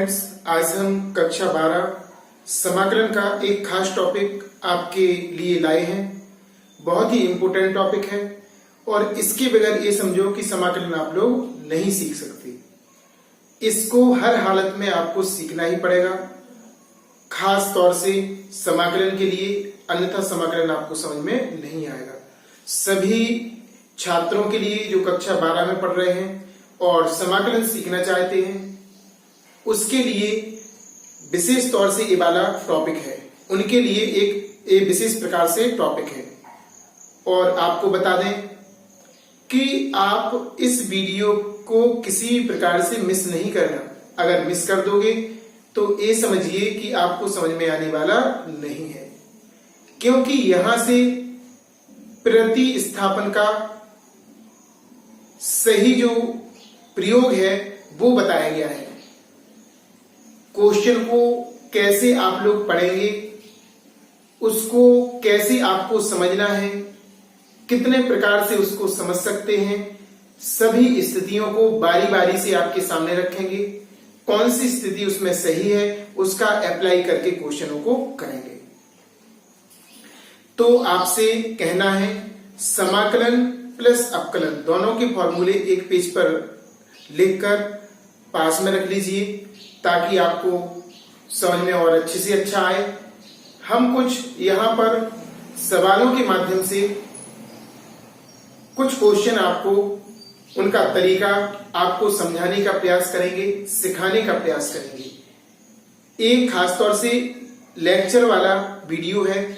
Friends, आज हम कक्षा 12 समाकलन का एक खास टॉपिक आपके लिए लाए हैं। बहुत ही इम्पोर्टेंट टॉपिक है और इसके बगैर ये समझो कि समाकलन आप लोग नहीं सीख सकते। इसको हर हालत में आपको सीखना ही पड़ेगा, खास तौर से समाकलन के लिए, अन्यथा समाकलन आपको समझ में नहीं आएगा। सभी छात्रों के लिए जो कक्षा 12 में पढ़ रहे हैं और समाकलन सीखना चाहते हैं, उसके लिए विशेष तौर से ये वाला टॉपिक है। उनके लिए एक विशेष प्रकार से टॉपिक है। और आपको बता दें कि आप इस वीडियो को किसी भी प्रकार से मिस नहीं करना। अगर मिस कर दोगे तो ये समझिए कि आपको समझ में आने वाला नहीं है, क्योंकि यहां से प्रतिस्थापन का सही जो प्रयोग है वो बताया गया है। क्वेश्चन को कैसे आप लोग पढ़ेंगे, उसको कैसे आपको समझना है, कितने प्रकार से उसको समझ सकते हैं, सभी स्थितियों को बारी बारी से आपके सामने रखेंगे। कौन सी स्थिति उसमें सही है उसका अप्लाई करके क्वेश्चनों को करेंगे। तो आपसे कहना है, समाकलन प्लस अपकलन दोनों के फॉर्मूले एक पेज पर लिखकर पास में रख लीजिए, ताकि आपको समझ में और अच्छे से अच्छा आए। हम कुछ यहां पर सवालों के माध्यम से कुछ क्वेश्चन आपको, उनका तरीका आपको समझाने का प्रयास करेंगे, सिखाने का प्रयास करेंगे। एक खासतौर से लेक्चर वाला वीडियो है,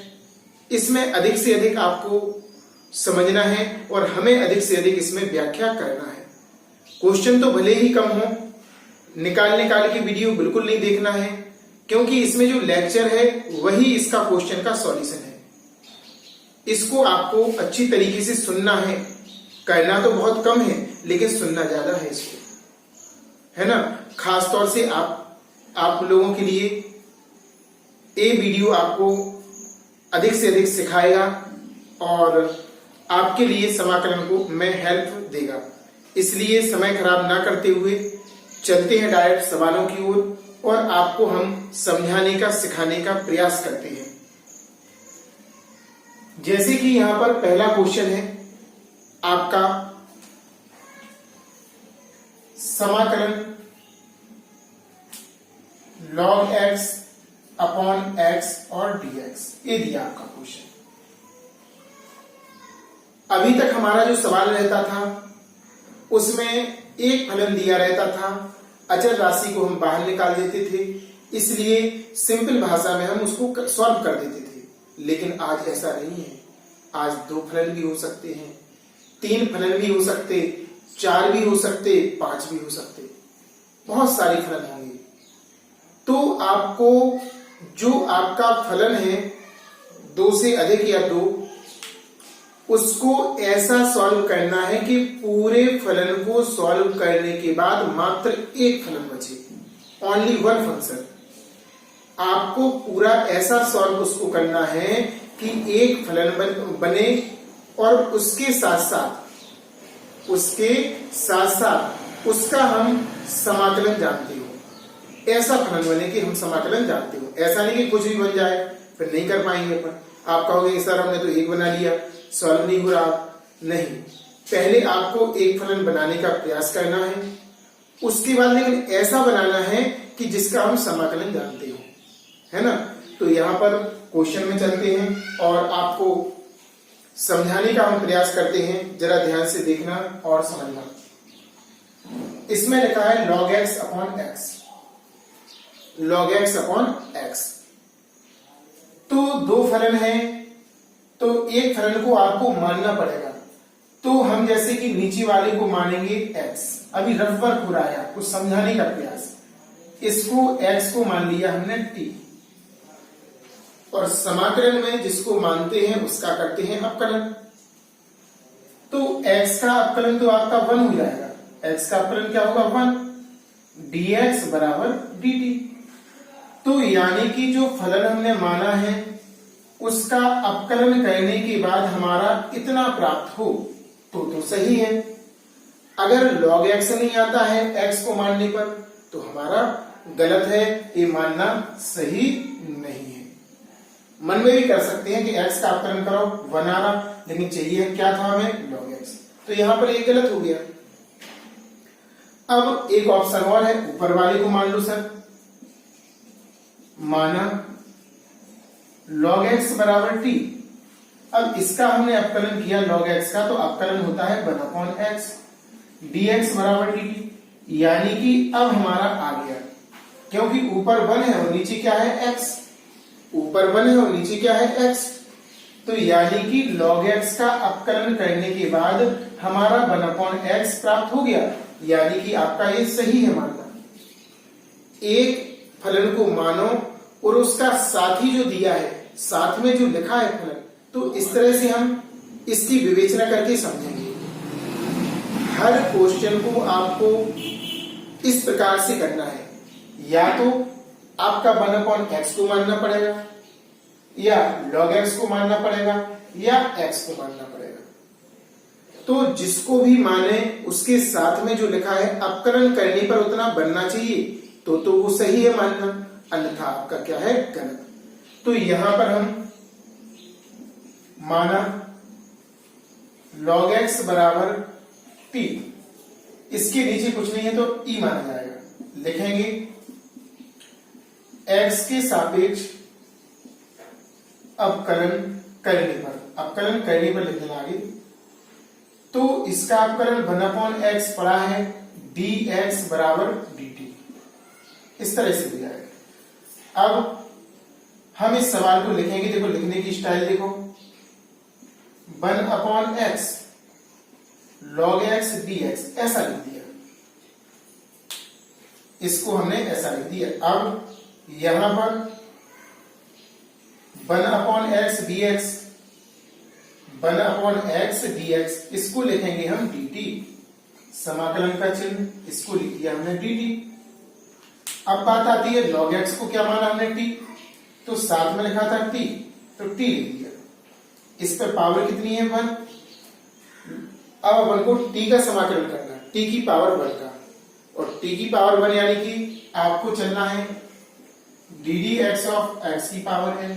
इसमें अधिक से अधिक आपको समझना है और हमें अधिक से अधिक इसमें व्याख्या करना है। क्वेश्चन तो भले ही कम हो, निकाल के वीडियो बिल्कुल नहीं देखना है, क्योंकि इसमें जो लेक्चर है वही इसका क्वेश्चन का सॉल्यूशन है। इसको आपको अच्छी तरीके से सुनना है। करना तो बहुत कम है, लेकिन सुनना ज्यादा है इसको, है ना। खास तौर से आप लोगों के लिए ये वीडियो आपको अधिक से अधिक सिखाएगा और आपके लिए समाकलन को में हेल्प देगा। इसलिए समय खराब ना करते हुए चलते हैं डायरेक्ट सवालों की ओर और आपको हम समझाने का, सिखाने का प्रयास करते हैं। जैसे कि यहां पर पहला क्वेश्चन है आपका, समाकलन log x अपॉन x और dx, ये दिया आपका क्वेश्चन। अभी तक हमारा जो सवाल रहता था उसमें एक फलन दिया रहता था, अचर राशि को हम बाहर निकाल देते थे, इसलिए सिंपल भाषा में हम उसको सॉल्व कर देते थे। लेकिन आज ऐसा नहीं है। आज 2 फलन भी हो सकते हैं, 3 फलन भी हो सकते, 4 भी हो सकते, 5 भी हो सकते, बहुत सारे फलन होंगे। तो आपको जो आपका फलन है 2 से अधिक या 2, उसको ऐसा सॉल्व करना है कि पूरे फलन को सॉल्व करने के बाद मात्र एक फलन बचे, ओनली वन फंक्शन। आपको पूरा ऐसा सॉल्व उसको करना है कि एक फलन बने और उसके साथ साथ उसका हम समाकलन जानते हो। ऐसा फलन बने कि हम समाकलन जानते हो। ऐसा नहीं कि कुछ भी बन जाए, फिर नहीं कर पाएंगे अपन। आप कहोगे सर हमने तो एक बना लिया, सॉल्व नहीं हो रहा। नहीं, पहले आपको एक फलन बनाने का प्रयास करना है, उसके बाद लेकिन ऐसा बनाना है कि जिसका हम समाकलन जानते हो, है ना। तो यहां पर क्वेश्चन में चलते हैं और आपको समझाने का हम प्रयास करते हैं। जरा ध्यान से देखना और समझना। इसमें लिखा है log x upon x, log x upon x। तो 2 फलन हैं, तो एक फलन को आपको मानना पड़ेगा। तो हम जैसे कि नीचे वाले को मानेंगे x। अभी रफ वर्क हो रहा है, आपको समझाने का प्रयास। इसको x को मान लिया हमने t, और समाकलन में जिसको मानते हैं उसका करते हैं अपकलन। तो x का अपकलन तो आपका 1 हो जाएगा। x का अपकलन क्या होगा? 1। dx बराबर dt। तो यानी कि जो फलन हमने माना है उसका अपकलन करने के बाद हमारा इतना प्राप्त हो तो सही है। अगर log x नहीं आता है x को मानने पर, तो हमारा गलत है, ये मानना सही नहीं है। मन में भी कर सकते हैं कि x का अवकलन करो 1 आ रहा, लेकिन चाहिए क्या था हमें, log x, तो यहां पर ये गलत हो गया। अब एक ऑप्शन और है, ऊपर वाले को मान लो सर, माना log x बराबर t। अब इसका हमने अवकलन किया log x का, तो अवकलन होता है 1/x dx बराबर dt, यानी कि अब हमारा आ गया, क्योंकि ऊपर 1 है और नीचे क्या है x, ऊपर 1 है और नीचे क्या है x, तो यानी कि log x का अवकलन करने के बाद हमारा 1/x प्राप्त हो गया, यानी कि आपका ये सही है मानना। एक फलन को मानो और उसका साथी जो दिया है, साथ में जो लिखा है फलन, तो इस तरह से हम इसकी विवेचना करके समझेंगे। हर क्वेश्चन को आपको इस प्रकार से करना है, या तो आपका 1/x को मानना पड़ेगा, या log x को मानना पड़ेगा, या x को मानना पड़ेगा। तो जिसको भी माने उसके साथ में जो लिखा है अवकलन करने पर उतना बनना चाहिए, तो वो सही है मानना, अन्यथा आपका क्या है, गलत। तो यहां पर हम माना log x बराबर t, इसके नीचे कुछ नहीं है तो e माना जाएगा। लिखेंगे x के सापेक्ष अवकलन करने पर लिखने लगे, तो इसका अवकलन 1/x पड़ा है dx बराबर dt, इस तरह से दिया है। अब हम इस सवाल को लिखेंगे, देखो लिखने की स्टाइल देखो, 1/x log x dx, ऐसा लिख दिया, इसको हमने ऐसा लिख दिया। अब यहां पर 1/x dx, 1/x dx, इसको लिखेंगे हम dt, समाकलन का चिन्ह, इसको लिख दिया हमने dt। अब बात आती है log x को क्या माना हमने t, तो साथ में लिखा था t, तो t लिख दिया। इस पर पावर कितनी है 1, अब 1 को t का समाकलन करना, t की पावर 1 का, और t की पावर 1 यानी कि आपको चलना है ddx ऑफ x की पावर n,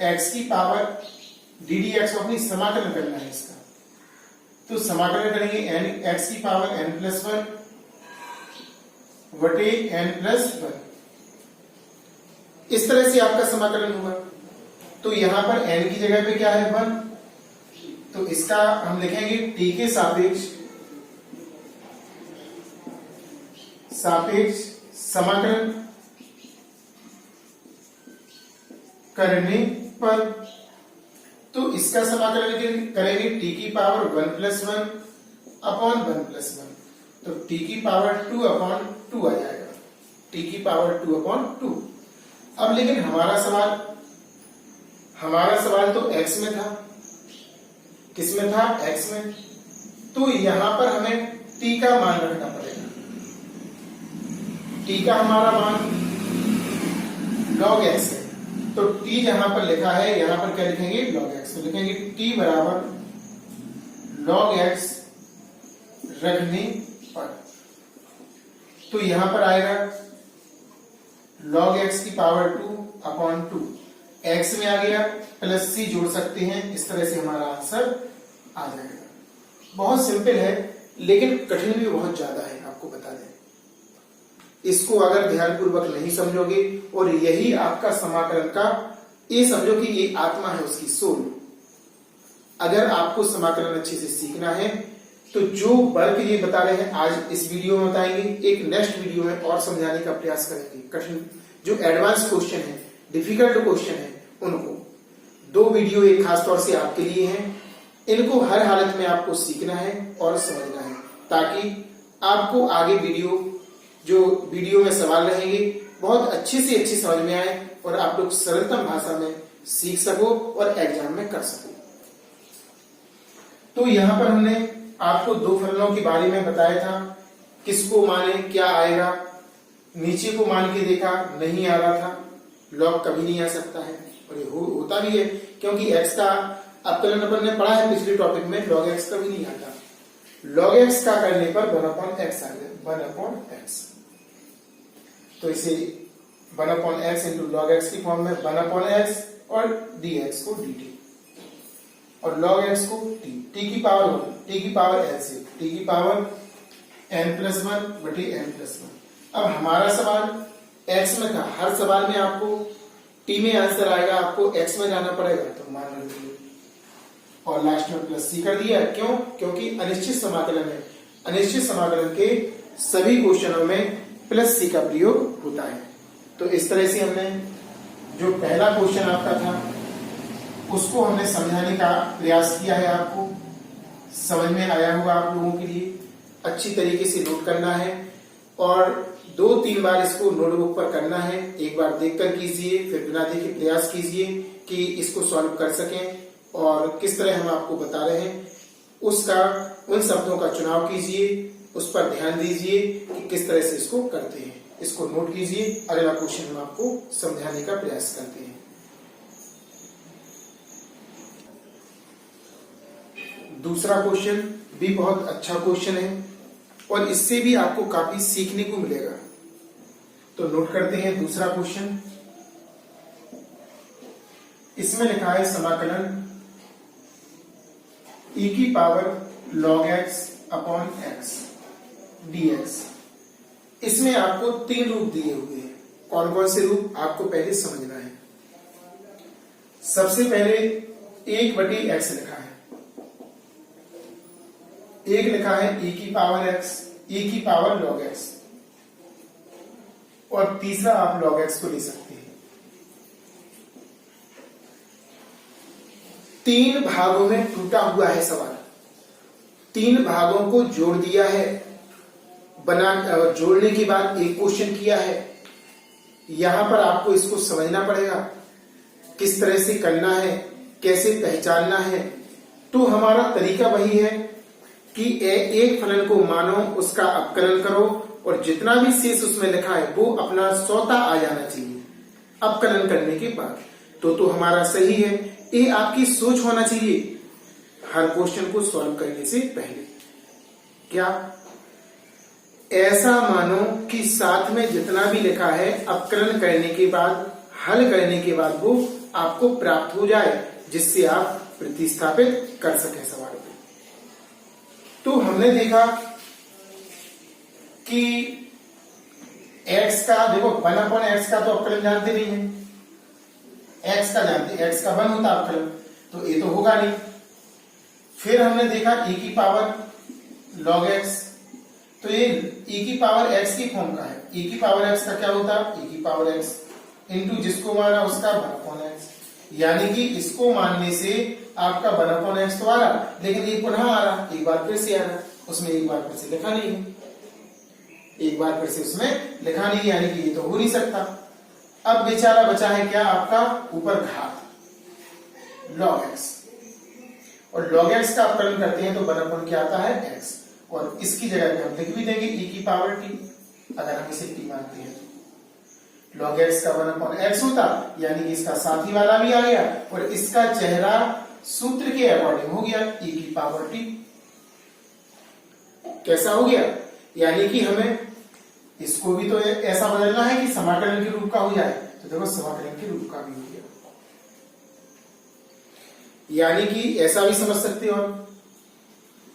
x की पावर ddx ऑफ, नहीं समाकलन करना है इसका, तो समाकलन करेंगे n x की पावर n+1 बटे n+1, इस तरह से आपका समाकलन होगा। तो यहां पर n की जगह पे क्या है 1, तो इसका हम लिखेंगे t के सापेक्ष समाकलन करने पर, तो इसका समाकलन करेंगे t की पावर 1+1 अपॉन 1+1, तो t की पावर 2/2 आ जाएगा, t की पावर 2/2। अब लेकिन हमारा सवाल तो x में था, किस में था, x में, तो यहां पर हमें t का मान रखना पड़ेगा। t का हमारा मान log x है, तो t जहां पर लिखा है यहां पर क्या लिखेंगे, log x, तो लिखेंगे t बराबर log x रखने पर, तो यहां पर आएगा log x की पावर 2/2, x में आ गया, प्लस c जोड़ सकते हैं, इस तरह से हमारा आंसर आ जाएगा। बहुत सिंपल है, लेकिन कठिन भी बहुत ज्यादा है, आपको बता दें। इसको अगर ध्यानपूर्वक नहीं समझोगे, और यही आपका समाकलन का, ये समझो कि ये आत्मा है उसकी, सोल। अगर आपको समाकलन अच्छे से सीखना है, तो जो वर्क ये बता रहे हैं आज इस वीडियो में बताएंगे, एक नेक्स्ट वीडियो में और समझाने का प्रयास करेंगे। कठिन जो एडवांस क्वेश्चन है, डिफिकल्ट क्वेश्चन है, उनको 2 वीडियो एक खास तौर से आपके लिए हैं। इनको हर हालत में आपको सीखना है और समझना है, ताकि आपको आगे वीडियो में सवाल रहेंगे बहुत अच्छे से अच्छे समझ में आए, और आप लोग सरलतम भाषा में सीख सको और एग्जाम में कर सको। तो यहाँ पर हमने आपको 2 फलनों के बारे में बताया था, किसको माने क्या आएगा। नीचे को मान के देखा, नहीं आ रहा था, लॉग कभी नहीं आ सकता है, और ये होता भी है, क्योंकि x का अवकलन अपन ने पढ़ा है पिछले टॉपिक में, log x कभी नहीं आता। log x का करने पर 1/x आ गया, 1/x। तो इसे 1/x इंटू लॉग एक्स की फॉर्म में 1/x और dx को dt और log x को t की पावर n से t की पावर n+1 बटे n+1। अब हमारा सवाल x में था, हर सवाल में आपको t में आंसर आएगा, आपको x में जाना पड़ेगा, तो मान रख दिए और लास्ट में प्लस c कर दिया। क्यों? क्योंकि अनिश्चित समाकलन है, अनिश्चित समाकलन के सभी क्वेश्चनों में प्लस c का प्रयोग होता है। तो इस तरह से हमने जो पहला क्वेश्चन आपका था उसको हमने समझाने का प्रयास किया है। आपको समझ में आया होगा, आप लोगों के लिए अच्छी तरीके से नोट करना है और 2-3 बार इसको नोटबुक पर करना है। एक बार देखकर कीजिए, फिर बिना देखे प्रयास कीजिए कि इसको सॉल्व कर सकें और किस तरह हम आपको बता रहे हैं उसका, उन शब्दों का चुनाव कीजिए, उस पर ध्यान दीजिए कि किस तरह से इसको करते हैं। इसको नोट कीजिए, अगला क्वेश्चन हम आपको समझाने का प्रयास करते हैं। दूसरा क्वेश्चन भी बहुत अच्छा क्वेश्चन है और इससे भी आपको काफी सीखने को मिलेगा। तो नोट करते हैं दूसरा क्वेश्चन। इसमें लिखा है समाकलन e की power log x upon x dx। इसमें आपको 3 रूप दिए हुए हैं। कौन कौन से रूप आपको पहले समझना है। सबसे पहले 1/x लिखा है, एक लिखा है e की पावर x, e की पावर log x और तीसरा आप log x को ले सकते हैं। 3 भागों में टूटा हुआ है सवाल, 3 भागों को जोड़ दिया है, जोड़ने के बाद एक क्वेश्चन किया है। यहां पर आपको इसको समझना पड़ेगा, किस तरह से करना है, कैसे पहचानना है। तो हमारा तरीका वही है कि एक फलन को मानो, उसका अवकलन करो और जितना भी शेष उसमें लिखा है वो अपना स्वतः आ जाना चाहिए अवकलन करने के बाद। तो हमारा सही है। ये आपकी सोच होना चाहिए हर क्वेश्चन को सॉल्व करने से पहले। क्या? ऐसा मानो कि साथ में जितना भी लिखा है अवकलन करने के बाद, हल करने के बाद वो आपको प्राप्त हो जाए, जिससे आप प्रतिस्थापित कर सकें सवाल को। तो हमने देखा कि x का, देखो 1/x का तो अवकलन जानते नहीं है, x का जानते, x का 1 होता अवकलन, तो ये तो होगा नहीं। फिर हमने देखा e की पावर log x, तो ये e की पावर x की फॉर्म का है। e की पावर x का क्या होता है? e की पावर x इंटू जिसको माना उसका 1/x, यानी कि इसको मानने से आपका 1/x तो आ रहा, लेकिन ये पुनः आ रहा, एक बार फिर से आ रहा, उसमें एक बार फिर से लिखा नहीं है, एक बार फिर से उसमें लिखा नहीं, यानी कि ये तो हो नहीं सकता। अब बेचारा बचा है क्या आपका? ऊपर घात log x, और log x का अवकलन करते हैं तो 1/, क्या आता है? x, और इसकी जगह पे हम लिख भी देंगे e की पावर t, अगर हम इसे t मानते हैं तो log x का 1/x होता, यानी कि इसका साथी वाला भी आ गया और इसका चेहरा सूत्र के अकॉर्डिंग हो गया e की पावर t। कैसा हो गया? यानी कि हमें इसको भी तो ऐसा बदलना है कि समाकलन के रूप का हो जाए, तो देखो समाकलन के रूप का भी हो गया। यानी कि ऐसा भी समझ सकते हो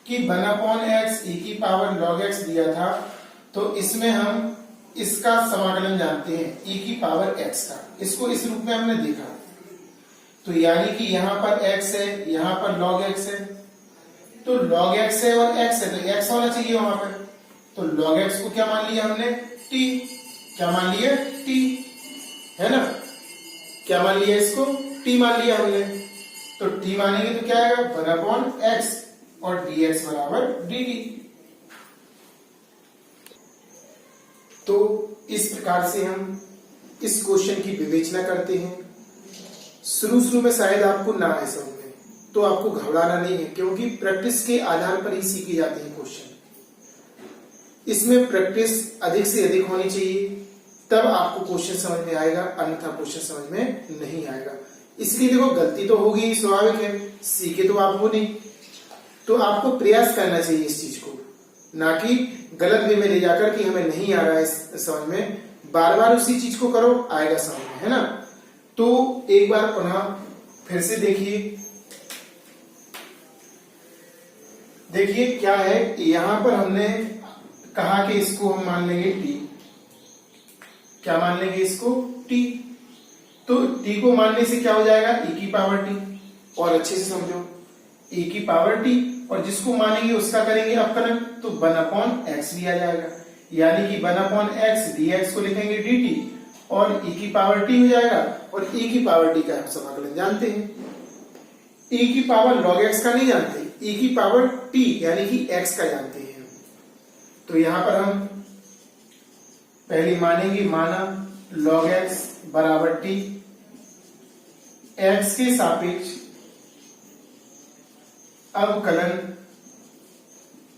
कि 1/x e की पावर log x दिया था, तो इसमें हम इसका समाकलन जानते हैं e की पावर x का, इसको इस रूप में हमने देखा। तो यानी कि यहां पर x है, यहां पर log x है, तो log x है और x है, तो x होना चाहिए वहां पर। तो log x को क्या मान लिया हमने? t। क्या मान लिया? t, है ना? क्या मान लिया इसको? t मान लिया हमने। तो t मानेंगे तो क्या आएगा? 1/x और dx बराबर dt। तो इस प्रकार से हम इस क्वेश्चन की विवेचना करते हैं। शुरू में शायद आपको ना आए समझ में, तो आपको घबराना नहीं है, क्योंकि प्रैक्टिस के आधार पर ही सीखे जाते हैं क्वेश्चन। इसमें प्रैक्टिस अधिक से अधिक होनी चाहिए, तब आपको क्वेश्चन समझ में आएगा, अन्यथा क्वेश्चन समझ में नहीं आएगा। इसलिए देखो, गलती तो होगी, स्वाभाविक है, सीखे तो आप हो नहीं, तो आपको प्रयास करना चाहिए इस चीज को, ना कि गलत वे में ले जाकर कि हमें नहीं आ रहा है समझ में, बार बार उसी चीज को करो, आएगा समझ में, है ना। तो एक बार पुनः फिर से देखिए क्या है, यहां पर हमने कहा कि इसको हम मान लेंगे टी। क्या मान लेंगे इसको? टी। तो टी को मानने से क्या हो जाएगा? e की पावर टी। और अच्छे से समझो, e की पावर टी, और जिसको मानेंगे उसका करेंगे अवकलन, तो 1/x भी आ जाएगा, यानी कि 1/x dx को लिखेंगे dt, और e की पावर t हो जाएगा। और e की पावर t का हम समाकलन जानते हैं, e की पावर log x का नहीं जानते, e की पावर t यानी कि x का जानते हैं। तो यहां पर हम पहले मानेंगे, माना log x बराबर t, x के सापेक्ष अवकलन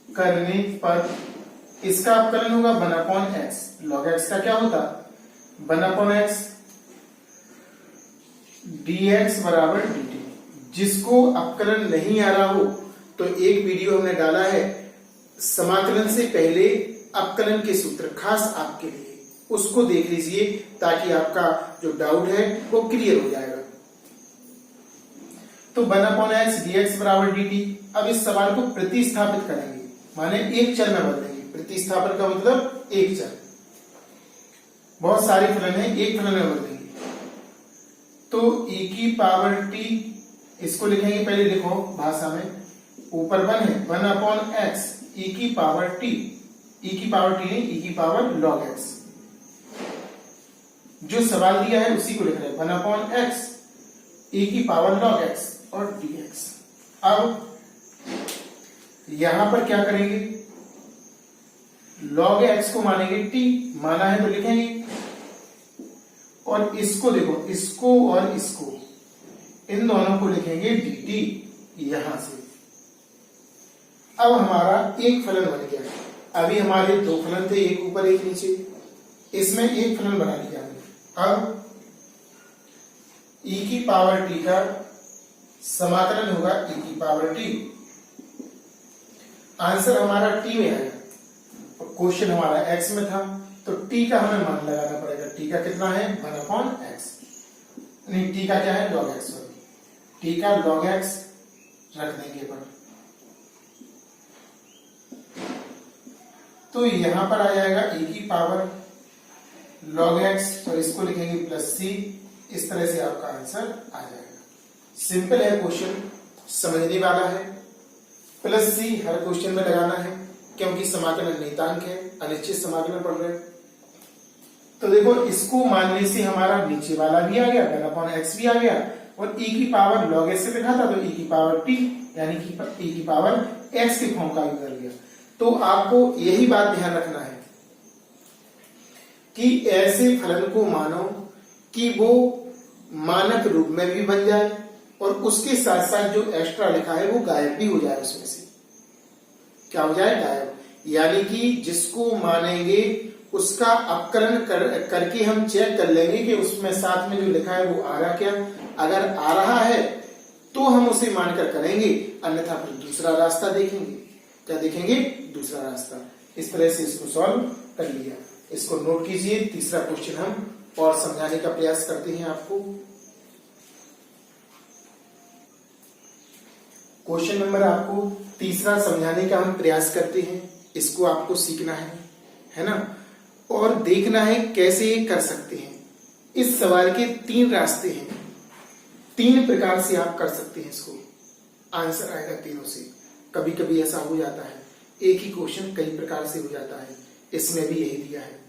करने पर इसका अवकलन होगा 1/x। log x का क्या होता? 1/x dx बराबर dt। जिसको अवकलन नहीं आ रहा हो तो एक वीडियो हमने डाला है समाकलन से पहले अवकलन के सूत्र, खास आपके लिए, उसको देख लीजिए ताकि आपका जो डाउट है वो क्लियर हो जाएगा। तो 1/x dx बराबर dt। अब इस सवाल को प्रतिस्थापित करेंगे, माने एक चर में बदलेंगे। प्रतिस्थापन का मतलब एक चर, बहुत सारे फलन है, एक फलन में बदलेंगे। तो e की पावर t, इसको लिखेंगे, पहले लिखो भाषा में, ऊपर 1 है, 1/x e की पावर t, e की पावर t नहीं, e की पावर log x। जो सवाल दिया है उसी को लिख रहे हैं, 1/x e की पावर log x और dx। अब यहां पर क्या करेंगे? log x को मानेंगे t, माना है तो लिखेंगे, और इसको देखो, इसको और इसको, इन दोनों को लिखेंगे dt यहां से। अब हमारा एक फलन बन गया। अभी हमारे दो फलन थे, एक ऊपर एक नीचे, इसमें एक फलन बना लिया हमने। अब e की पावर t का समाकलन होगा e की पावर t। आंसर हमारा t में आएगा, क्वेश्चन हमारा x में था, तो t का हमें मान लगाना पड़ेगा। t का कितना है? 1/x, नहीं, t का क्या है? log x। t का log x रख देंगे पर, तो यहां पर आ जाएगा e की पावर log x, और इसको लिखेंगे प्लस c। इस तरह से आपका आंसर आ जाएगा। सिंपल है क्वेश्चन, समझने वाला है। प्लस c हर क्वेश्चन में लगाना है, क्योंकि समाकलन नियतांक है, अनिश्चित समाकलन पढ़ रहे हैं। तो देखो, इसको मानने से हमारा नीचे वाला भी आ गया, 1/x भी आ गया, और e की पावर log x से लिखा था तो e की पावर t यानी कि e की पावर x के फॉर्म का भी कर लिया। तो आपको यही बात ध्यान रखना है कि ऐसे फलन को मानो कि वो मानक रूप में भी बन जाए, और उसके साथ साथ जो एक्स्ट्रा लिखा है वो गायब भी हो जाए, उसमें से क्या हो जाए? गायब। यानी कि जिसको मानेंगे उसका अपकरण करके हम चेक कर लेंगे कि उसमें साथ में जो लिखा है वो आ रहा क्या। अगर आ रहा है तो हम उसे मानकर करेंगे, अन्यथा फिर दूसरा रास्ता देखेंगे। क्या देखेंगे? दूसरा रास्ता। इस तरह से इसको सॉल्व कर लिया। इसको नोट कीजिए। तीसरा क्वेश्चन हम और समझाने का प्रयास करते हैं आपको। क्वेश्चन नंबर आपको तीसरा समझाने का हम प्रयास करते हैं। इसको आपको सीखना है ना, और देखना है कैसे कर सकते हैं। इस सवाल के 3 रास्ते हैं, 3 प्रकार से आप कर सकते हैं इसको। आंसर आएगा तीनों से। कभी कभी ऐसा हो जाता है, एक ही क्वेश्चन कई प्रकार से हो जाता है, इसमें भी यही दिया है।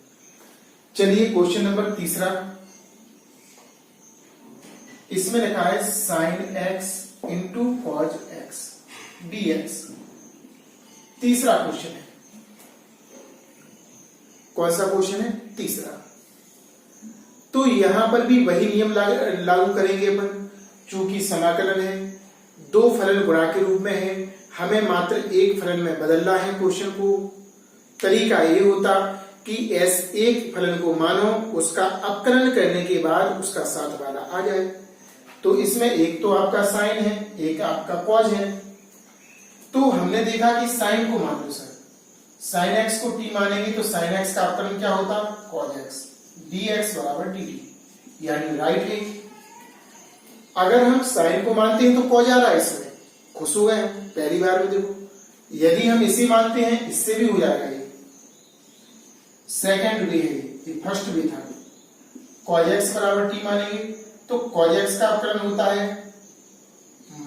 चलिए क्वेश्चन नंबर तीसरा, इसमें लिखा है sin x into cos x dx। तीसरा क्वेश्चन है। कौन सा क्वेश्चन है? तीसरा। तो यहां पर भी वही नियम लागू करेंगे अपन। चूंकि समाकलन है, 2 फलन गुणा के रूप में है, हमें मात्र एक फलन में बदलना है क्वेश्चन को। तरीका ये होता कि एक फलन को मानो, उसका अपकलन करने के बाद उसका साथ वाला आ जाए। तो इसमें एक तो आपका साइन है, एक आपका कॉज है। तो हमने देखा कि साइन को मान लो सर, साइन एक्स को टी मानेंगे तो साइन एक्स का अपकलन क्या होता? Cos x. dx बराबर dt, यानी राइट है। अगर हम साइन को मानते हैं तो कॉज आ रहा है इसमें, खुश हो गए हम पहली बार में। देखो यदि हम इसे मानते हैं इससे भी हो जाएगा, ये सेकेंड वे है, ये फर्स्ट वे था। cos x बराबर t मानेंगे तो cos x का अवकलन होता है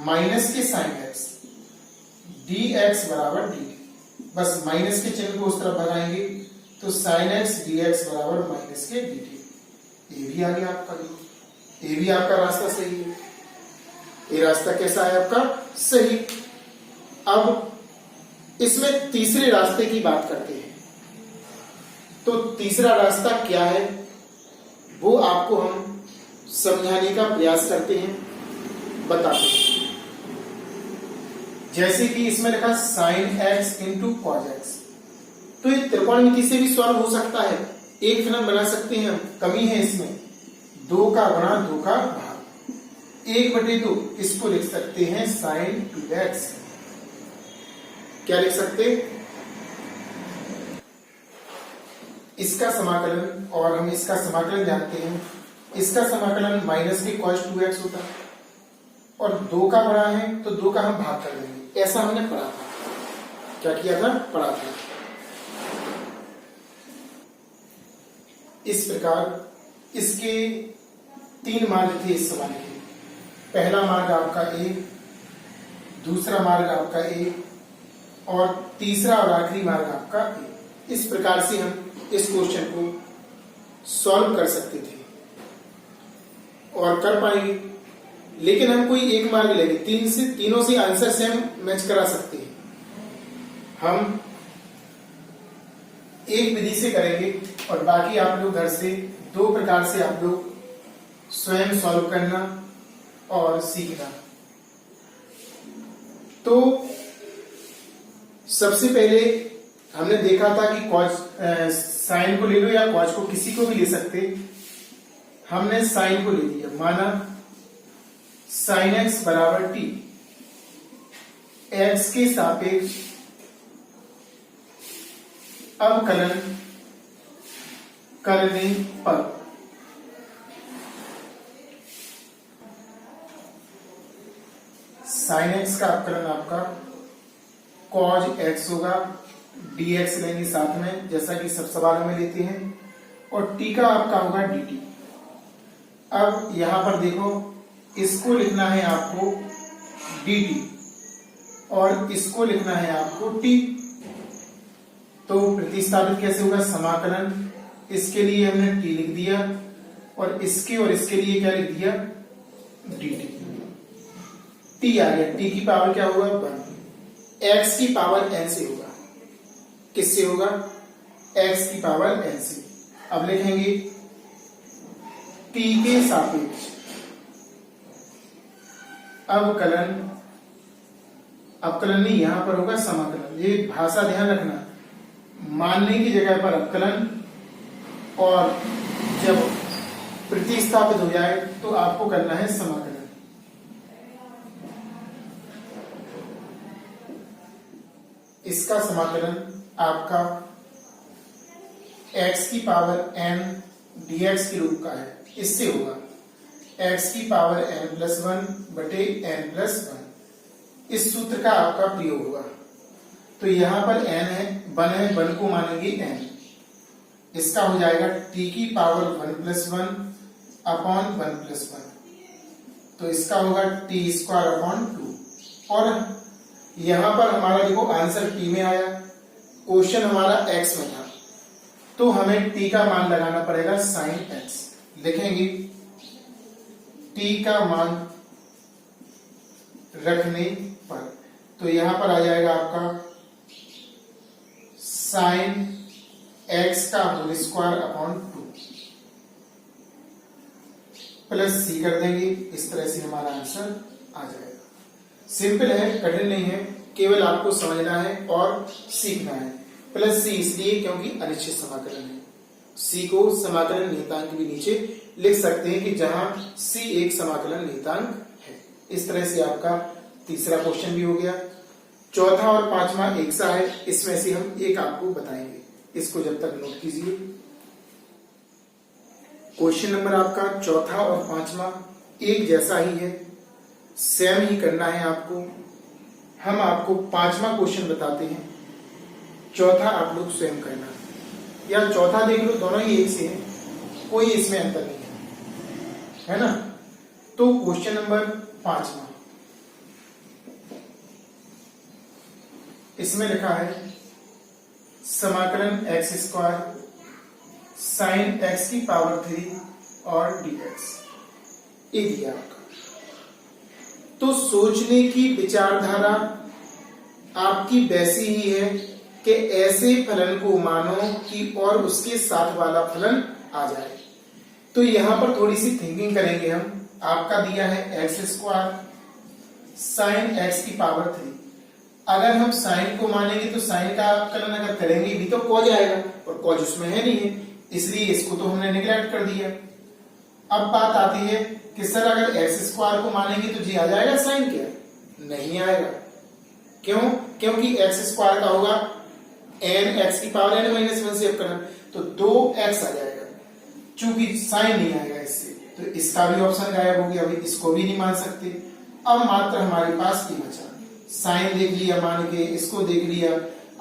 माइनस के sin x, dx बराबर dt। बस माइनस के चिन्ह को उस तरफ भगाएंगे तो sin x dx बराबर माइनस के dt। ये भी आ गया आपका, ये भी आपका रास्ता सही है। ये रास्ता कैसा है आपका? सही। अब इसमें तीसरे रास्ते की बात करते हैं। तो तीसरा रास्ता क्या है वो आपको हम समझाने का प्रयास करते हैं, बताते हैं। जैसे कि इसमें लिखा sin x into cos x, तो ये त्रिकोणमिति से भी सॉल्व हो सकता है। एक फलन बना सकते हैं हम, कमी है इसमें 2 का गुणा 2 का भाग 1/2, इसको लिख सकते हैं sin 2x। क्या लिख सकते? इसका समाकलन, और हम इसका समाकलन जानते हैं, इसका समाकलन माइनस के cos 2x होता है, और 2 का गुणा है तो 2 का हम भाग कर देंगे। ऐसा हमने पढ़ा था। क्या किया था? पढ़ा था। इस प्रकार इसके 3 मार्ग थे इस सवाल के। पहला मार्ग आपका A, दूसरा मार्ग आपका A, और तीसरा और आखिरी मार्ग आपका A। इस प्रकार से हम इस क्वेश्चन को सॉल्व कर सकते थे और कर पाएंगे। लेकिन हम कोई एक मार्ग लेंगे, तीनों से आंसर से हम मैच करा सकते हैं। हम एक विधि से करेंगे और बाकी आप लोग घर से 2 प्रकार से आप लोग स्वयं सॉल्व करना और सीखना। तो सबसे पहले हमने देखा था कि कॉज साइन को ले लो या कॉज को, किसी को भी ले सकते। हमने साइन को ले लिया, माना sin x बराबर t, x के सापेक्ष अवकलन करने पर sin x का अवकलन आपका cos x होगा, dx लेंगे साथ में जैसा कि सब सवालों में लेते हैं, और t का आपका होगा dt। अब यहां पर देखो, इसको लिखना है आपको dt और इसको लिखना है आपको t। तो प्रतिस्थापित कैसे होगा? समाकलन, इसके लिए हमने t लिख दिया और इसके लिए क्या लिख दिया? dt। t आ गया, t की पावर क्या होगा? 1। x की पावर n से होगा। किससे होगा? x की पावर n से। अब लिखेंगे t के सापेक्ष अवकलन, अवकलन नहीं, यहां पर होगा समाकलन। ये भाषा ध्यान रखना, मानने की जगह पर अवकलन, और जब प्रतिस्थापित हो जाए तो आपको करना है समाकलन। इसका समाकलन आपका x की पावर n dx के रूप का है, इससे होगा x की पावर n+1 बटे n+1। इस सूत्र का आपका प्रयोग होगा। तो यहां पर n है, 1 है, 1 को मानेंगे n, इसका हो जाएगा t की पावर 1+1 अपॉन 1+1। तो इसका होगा t² अपॉन 2। और यहां पर हमारा देखो आंसर t में आया, क्वेश्चन हमारा x में था, तो हमें t का मान लगाना पड़ेगा sin x। लिखेंगे t का मान रखने पर, तो यहां पर आ जाएगा आपका sin x का whole square upon 2 plus c कर देंगे। इस तरह से हमारा आंसर आ जाएगा। सिंपल है, कठिन नहीं है, केवल आपको समझना है और सीखना है। प्लस c इसलिए क्योंकि अनिश्चित समाकलन है। c को समाकलन नियतांक भी नीचे लिख सकते हैं कि जहां c एक समाकलन नियतांक है। इस तरह से आपका तीसरा क्वेश्चन भी हो गया। चौथा और पांचवा एक सा है, इसमें से हम एक आपको बताएंगे, इसको जब तक नोट कीजिए। क्वेश्चन नंबर आपका चौथा और पांचवा एक जैसा ही है, सेम ही करना है आपको। हम आपको पांचवा क्वेश्चन बताते हैं, चौथा आप लोग स्वयं करना, या चौथा देख लो, दोनों ही एक से हैं, कोई इसमें अंतर नहीं है ना। तो क्वेश्चन नंबर पांचवा, इसमें लिखा है समाकलन x स्क्वायर साइन x की पावर 3 और dx, ये दिया आपका। तो सोचने की विचारधारा आपकी वैसी ही है कि ऐसे फलन को मानो कि और उसके साथ वाला फलन आ जाए। तो यहां पर थोड़ी सी थिंकिंग करेंगे हम। आपका दिया है एक्स स्क्वायर साइन एक्स की पावर 3। अगर हम साइन को मानेंगे तो साइन का अवकलन अगर करेंगे भी तो कॉज आएगा, और कॉज उसमें है नहीं है, इसलिए इसको तो हमने निगलेक्ट कर दिया। अब बात आती है कि सर अगर एक्स स्क्वायर को मानेंगे तो जी आ जाएगा साइन, क्या नहीं आएगा। क्यों? क्योंकि एक्स स्क्वायर का होगा एन एक्स की पावर एन माइनस 1 से अवकलन, तो 2x आ जाएगा। चूंकि साइन नहीं आएगा इससे, तो इसका भी ऑप्शन गायब हो गया, अभी इसको भी नहीं मान सकते। अब मात्र हमारे पास ये बचा, साइन देख लिया मान के, इसको देख लिया।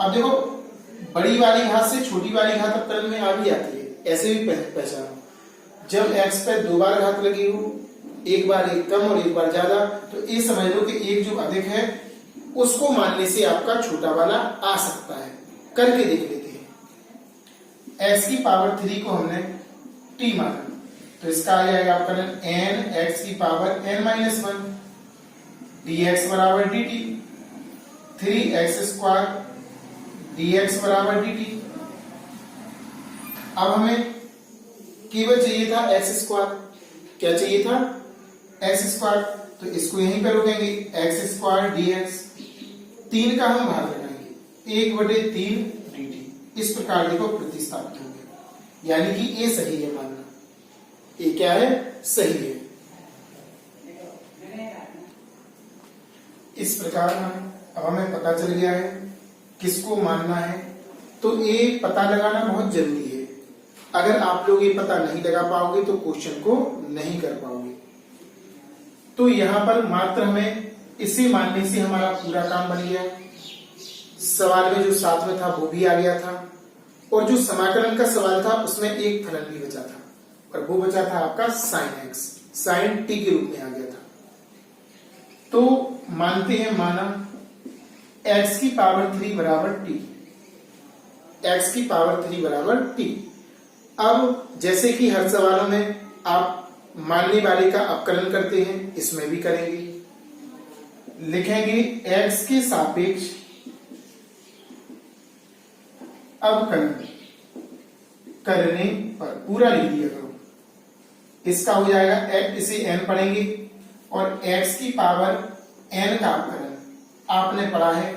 अब देखो बड़ी वाली घात से छोटी वाली घात अवकलन में आ भी आती है, ऐसे भी पहचानो। जब x पे 2 बार घात लगी हो, एक बार एक कम और एक बार ज्यादा, तो ये समझ लो कि एक जो अधिक है उसको मानने से आपका छोटा वाला आ सकता है। करके देख लेते हैं। x की पावर 3 को हमने t माना, तो इसका आ जाएगा अवकलन n x की पावर n माइनस 1 dx बराबर dt, 3x स्क्वायर dx बराबर dt। अब हमें केवल चाहिए था x स्क्वायर। क्या चाहिए था? x स्क्वायर, तो इसको यहीं पर रोकेंगे, x स्क्वायर dx, 3 का हम भाग लगाएंगे, 1/3 dt। इस प्रकार देखो प्रतिस्थापित हो गया, यानी कि ये सही है मानना, ये क्या है? सही है। इस प्रकार अब हमें पता चल गया है किसको मानना है। तो ये पता लगाना बहुत जरूरी है। अगर आप लोग ये पता नहीं लगा पाओगे तो क्वेश्चन को नहीं कर पाओगे। तो यहां पर मात्र हमें इसे मानने से हमारा पूरा काम बन गया। सवाल में जो साथ में था वो भी आ गया था, और जो समाकलन का सवाल था उसमें एक फलन भी बचा था, और वो बचा था आपका साइन एक्स, साइन टी के रूप में आ गया था। तो मानते हैं, माना x की पावर 3 बराबर t, x की पावर 3 बराबर t। अब जैसे कि हर सवालों में आप मानने वाले का अपकलन करते हैं, इसमें भी करेंगे। लिखेंगे x के सापेक्ष अवकलन करने पर, पूरा लिख दिया करो। इसका हो जाएगा, इसे n पढ़ेंगे, और x की पावर n का अवकलन आपने पढ़ा है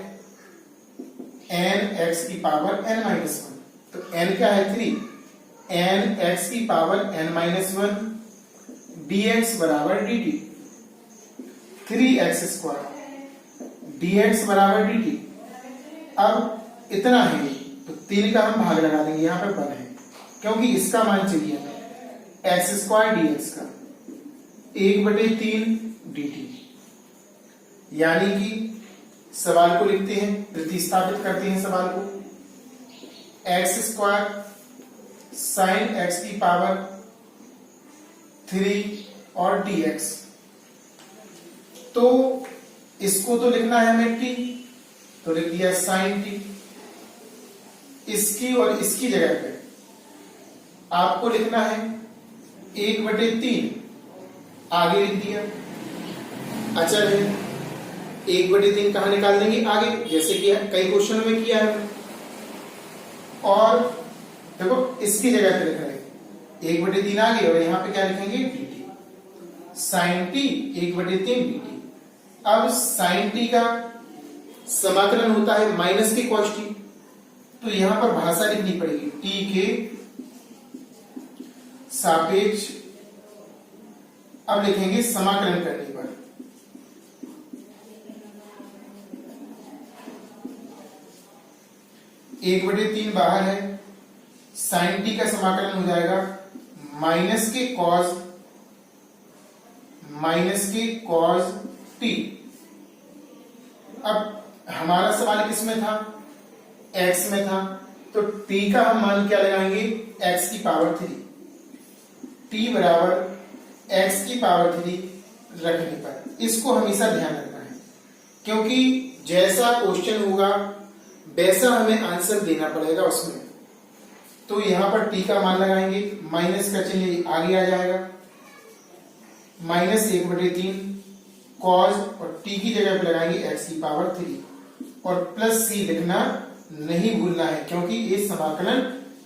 n x की पावर n माइनस 1, तो n क्या है? 3, n x की पावर n माइनस 1 dx बराबर dt, 3x स्क्वायर dx बराबर dt। अब इतना है, तो 3 का हम भाग लगा देंगे, यहां पर 1 है, क्योंकि इसका मान चाहिए हमें x स्क्वायर dx का, 1/3 dt। यानी कि सवाल को लिखते हैं, प्रतिस्थापित करते हैं सवाल को, x स्क्वायर साइन x की पावर 3 और dx। तो इसको तो लिखना है हमें t, तो लिख दिया साइन t। इसकी और इसकी जगह पे आपको लिखना है 1/3, आगे लिख दिया। अचर है, 1/3 कहां निकाल देंगे? आगे, जैसे कि कई क्वेश्चनों में किया है। और देखो इसकी जगह पे लिख रहे हैं 1/3 आगे, और यहां पे क्या लिखेंगे? dt, sine t 1/3 dt। अब साइन t का समाकलन होता है माइनस के cos t, तो यहां पर भाषा लिखनी पड़ेगी, t के सापेक्ष। अब लिखेंगे समाकलन करने पर, एक बटे 3 बाहर है, साइन टी का समाकलन हो जाएगा माइनस के कॉज टी। अब हमारा सवाल किस में था? x में था, तो t का हम मान क्या लगाएंगे? x की पावर 3। t बराबर x की पावर 3 रखने पर, इसको हमेशा ध्यान रखना है, क्योंकि जैसा क्वेश्चन होगा वैसा हमें आंसर देना पड़ेगा उसमें। तो यहां पर t का मान लगाएंगे, माइनस का चिन्ह आगे आ जाएगा, -1/3 कॉज, और t की जगह पे लगाएंगे x की पावर 3 और प्लस c लिखना नहीं भूलना है, क्योंकि ये समाकलन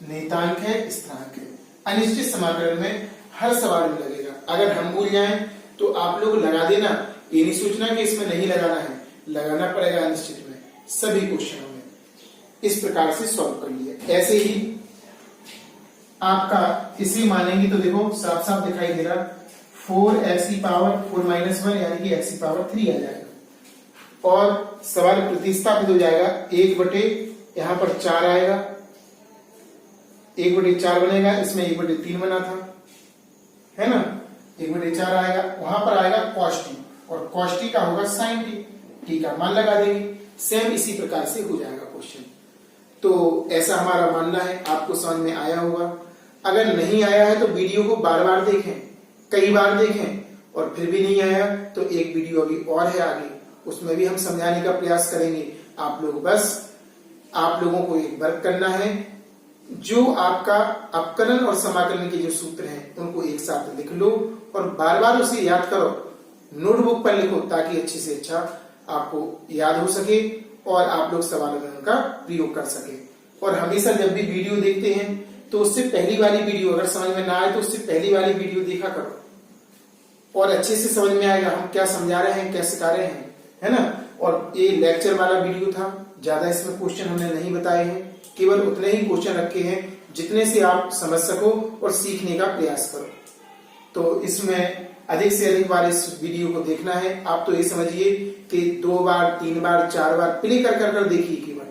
नियतांक है, स्थिरांक है। अनिश्चित समाकलन में हर सवाल में लगेगा। अगर हम भूल जाएं तो आप लोग लगा देना, ये नहीं सोचना कि इसमें नहीं लगाना है, लगाना पड़ेगा अनिश्चित में, सभी क्वेश्चनों में। इस प्रकार से सॉल्व कर लिया। ऐसे ही आपका इसी मानेंगे तो देखो साफ साफ दिखाई दे रहा, 4x की पावर 4 - 1 यानी कि x की पावर 3 आ जाएगा, और सवाल प्रतिस्थापित हो जाएगा, 1/, यहां पर 4 आएगा, 1/4 बनेगा, इसमें 1/3 बना था, है ना, 1/4 आएगा, वहां पर आएगा cos t, और cos t का होगा sin t, t का मान लगा देंगे। सेम इसी प्रकार से हो जाएगा क्वेश्चन। तो ऐसा हमारा मानना है, आपको समझ में आया होगा। अगर नहीं आया है तो वीडियो को बार बार देखें, कई बार देखें, और फिर भी नहीं आया तो एक वीडियो अभी और है आगे, उसमें भी हम समझाने का प्रयास करेंगे। आप लोगों को एक वर्क करना है, जो आपका अपकलन और समाकलन के जो सूत्र हैं उनको एक साथ लिख लो और बार बार उसे याद करो, नोटबुक पर लिखो, ताकि अच्छे से अच्छा आपको याद हो सके और आप लोग सवालों में उनका प्रयोग कर सके। और हमेशा जब भी वीडियो देखते हैं तो उससे पहली वाली वीडियो अगर समझ में ना आए तो उससे पहली वाली वीडियो देखा करो, और अच्छे से समझ में आएगा हम क्या समझा रहे हैं, क्या सिखा रहे हैं, है ना। और ये लेक्चर वाला वीडियो था, ज्यादा इसमें क्वेश्चन हमने नहीं बताए हैं, केवल उतने ही क्वेश्चन रखे हैं जितने से आप समझ सको और सीखने का प्रयास करो। तो इसमें अधिक से अधिक बार इस वीडियो को देखना है। आप तो ये समझिए कि 2 बार 3 बार 4 बार प्ले कर देखिए। केवल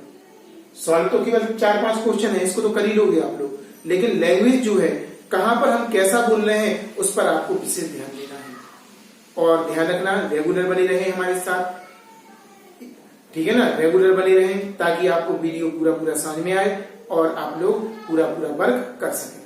सॉल्व तो केवल 4-5 क्वेश्चन है, इसको तो कर ही लोगे आप लोग, लेकिन लैंग्वेज जो है, कहां पर हम कैसा बोल रहे हैं, उस पर आपको विशेष ध्यान देना है। और ध्यान रखना, रेगुलर बने रहे हमारे साथ, ठीक है ना, रेगुलर बने रहें, ताकि आपको वीडियो पूरा समझ में आए और आप लोग पूरा वर्क कर सकें।